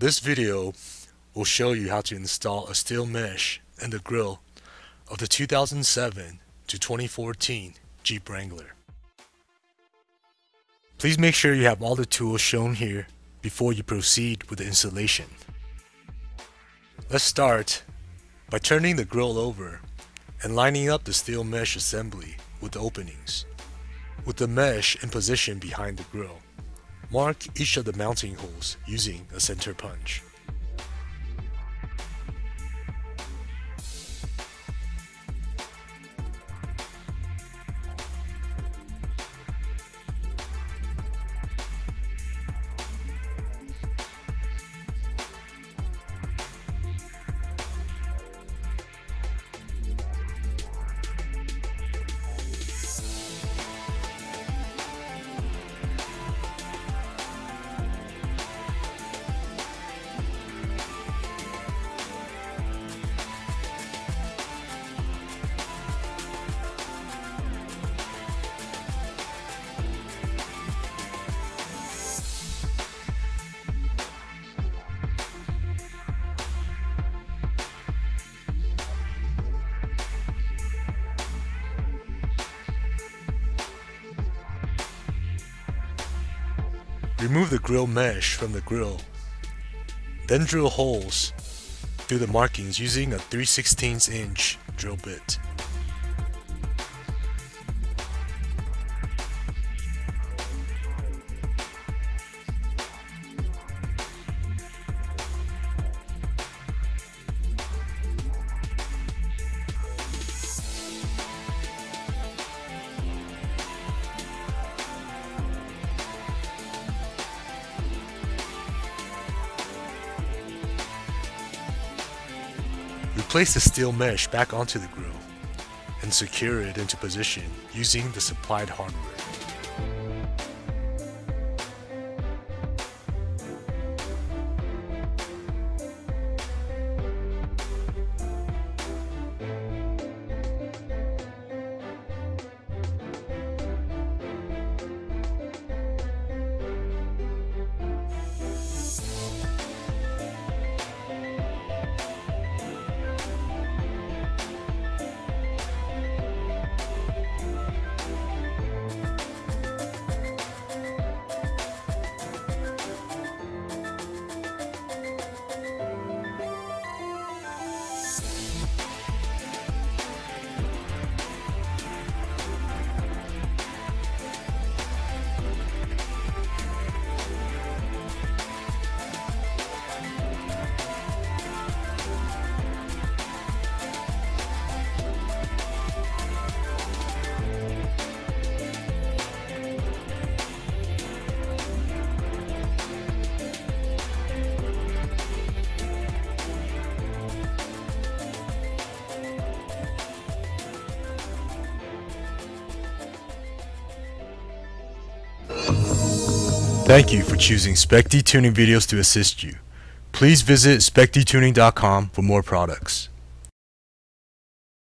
This video will show you how to install a steel mesh in the grille of the 2007 to 2014 Jeep Wrangler. Please make sure you have all the tools shown here before you proceed with the installation. Let's start by turning the grille over and lining up the steel mesh assembly with the openings. With the mesh in position behind the grille, mark each of the mounting holes using a center punch. Remove the grille mesh from the grille, then drill holes through the markings using a 3/16 inch drill bit. Place the steel mesh back onto the grille and secure it into position using the supplied hardware. Thank you for choosing Specdtuning videos to assist you. Please visit specdtuning.com for more products.